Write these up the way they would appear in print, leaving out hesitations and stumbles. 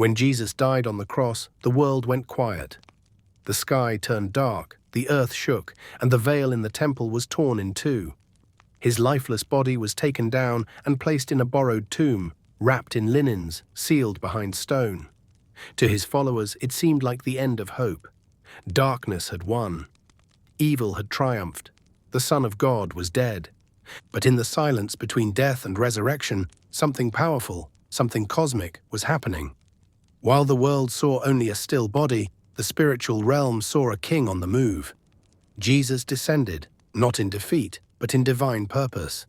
When Jesus died on the cross, the world went quiet. The sky turned dark, the earth shook, and the veil in the temple was torn in two. His lifeless body was taken down and placed in a borrowed tomb, wrapped in linens, sealed behind stone. To his followers, it seemed like the end of hope. Darkness had won. Evil had triumphed. The Son of God was dead. But in the silence between death and resurrection, something powerful, something cosmic, was happening. While the world saw only a still body, the spiritual realm saw a king on the move. Jesus descended, not in defeat, but in divine purpose.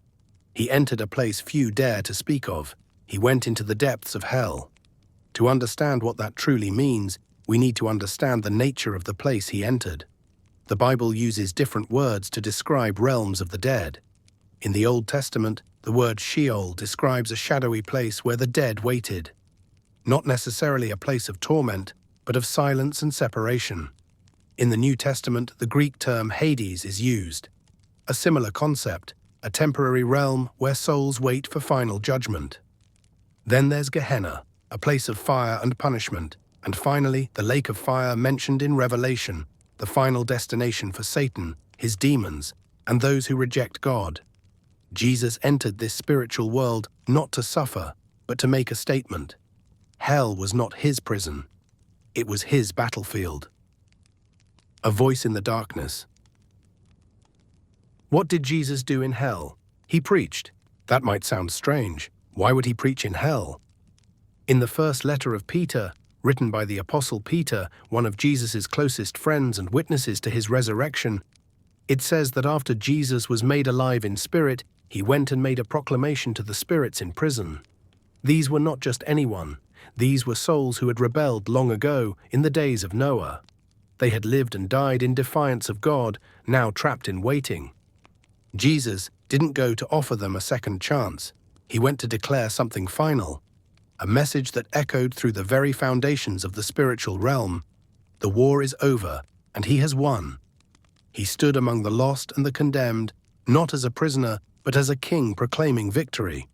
He entered a place few dare to speak of. He went into the depths of hell. To understand what that truly means, we need to understand the nature of the place he entered. The Bible uses different words to describe realms of the dead. In the Old Testament, the word Sheol describes a shadowy place where the dead waited. Not necessarily a place of torment, but of silence and separation. In the New Testament, the Greek term Hades is used. A similar concept, a temporary realm where souls wait for final judgment. Then there's Gehenna, a place of fire and punishment, and finally the lake of fire mentioned in Revelation, the final destination for Satan, his demons, and those who reject God. Jesus entered this spiritual world not to suffer, but to make a statement. Hell was not his prison. It was his battlefield. A voice in the darkness. What did Jesus do in hell? He preached. That might sound strange. Why would he preach in hell? In the first letter of Peter, written by the Apostle Peter, one of Jesus' closest friends and witnesses to his resurrection, it says that after Jesus was made alive in spirit, he went and made a proclamation to the spirits in prison. These were not just anyone. These were souls who had rebelled long ago, in the days of Noah. They had lived and died in defiance of God, now trapped in waiting. Jesus didn't go to offer them a second chance. He went to declare something final, a message that echoed through the very foundations of the spiritual realm. The war is over, and he has won. He stood among the lost and the condemned, not as a prisoner, but as a king proclaiming victory.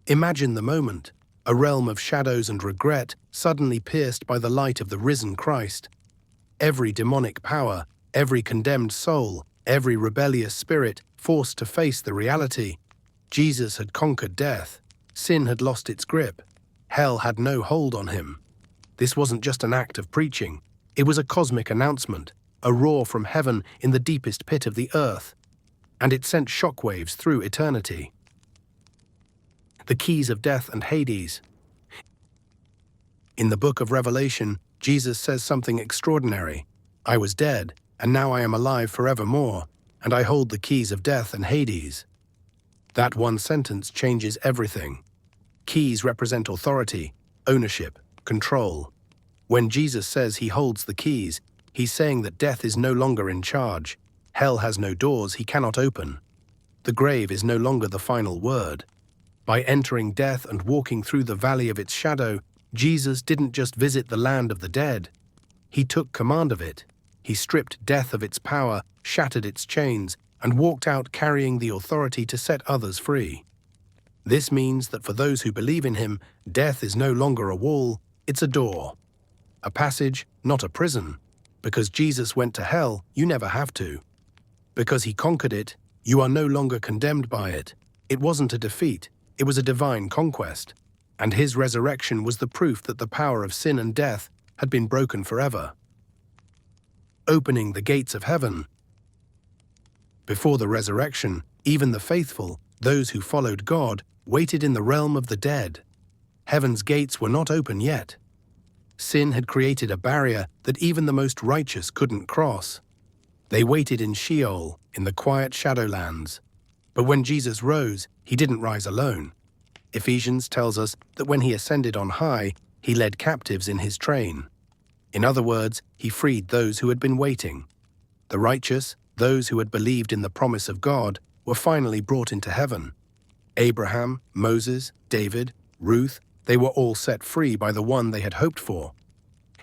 Imagine the moment, a realm of shadows and regret suddenly pierced by the light of the risen Christ. Every demonic power, every condemned soul, every rebellious spirit forced to face the reality. Jesus had conquered death. Sin had lost its grip. Hell had no hold on him. This wasn't just an act of preaching. It was a cosmic announcement, a roar from heaven in the deepest pit of the earth. And it sent shockwaves through eternity. The keys of death and Hades. In the book of Revelation, Jesus says something extraordinary. I was dead, and now I am alive forevermore, and I hold the keys of death and Hades. That one sentence changes everything. Keys represent authority, ownership, control. When Jesus says he holds the keys, he's saying that death is no longer in charge. Hell has no doors he cannot open. The grave is no longer the final word. By entering death and walking through the valley of its shadow, Jesus didn't just visit the land of the dead. He took command of it. He stripped death of its power, shattered its chains, and walked out carrying the authority to set others free. This means that for those who believe in him, death is no longer a wall, it's a door. A passage, not a prison. Because Jesus went to hell, you never have to. Because he conquered it, you are no longer condemned by it. It wasn't a defeat, it was a divine conquest. And his resurrection was the proof that the power of sin and death had been broken forever. Opening the gates of heaven. Before the resurrection, even the faithful, those who followed God, waited in the realm of the dead. Heaven's gates were not open yet. Sin had created a barrier that even the most righteous couldn't cross. They waited in Sheol, in the quiet shadowlands. But when Jesus rose, he didn't rise alone. Ephesians tells us that when he ascended on high, he led captives in his train. In other words, he freed those who had been waiting. The righteous, those who had believed in the promise of God, were finally brought into heaven. Abraham, Moses, David, Ruth, they were all set free by the one they had hoped for.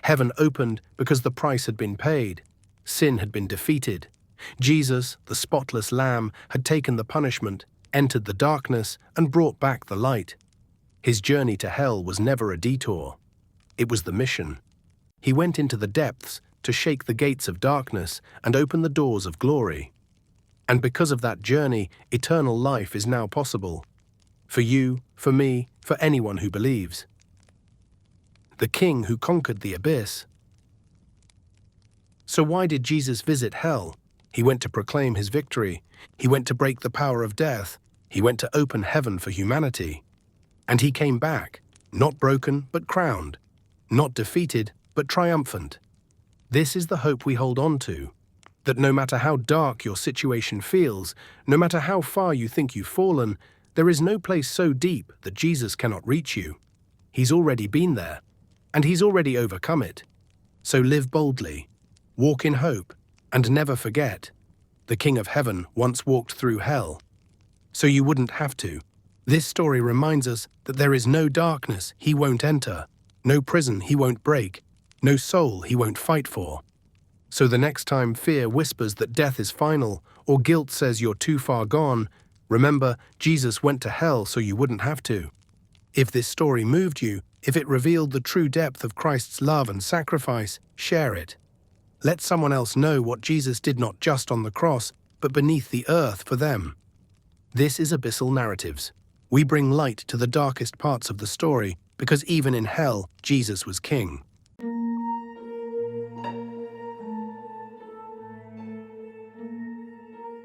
Heaven opened because the price had been paid. Sin had been defeated. Jesus, the spotless Lamb, had taken the punishment, entered the darkness, and brought back the light. His journey to hell was never a detour. It was the mission. He went into the depths to shake the gates of darkness and open the doors of glory. And because of that journey, eternal life is now possible. For you, for me, for anyone who believes. The King who conquered the abyss. So why did Jesus visit hell? He went to proclaim his victory. He went to break the power of death. He went to open heaven for humanity. And he came back, not broken but crowned, not defeated but triumphant. This is the hope we hold on to, that no matter how dark your situation feels, no matter how far you think you've fallen, there is no place so deep that Jesus cannot reach you. He's already been there, and he's already overcome it. So live boldly, walk in hope, and never forget, the King of Heaven once walked through hell, so you wouldn't have to. This story reminds us that there is no darkness he won't enter, no prison he won't break, no soul he won't fight for. So the next time fear whispers that death is final, or guilt says you're too far gone, remember, Jesus went to hell so you wouldn't have to. If this story moved you, if it revealed the true depth of Christ's love and sacrifice, share it. Let someone else know what Jesus did not just on the cross, but beneath the earth for them. This is Abyssal Narratives. We bring light to the darkest parts of the story, because even in hell, Jesus was king.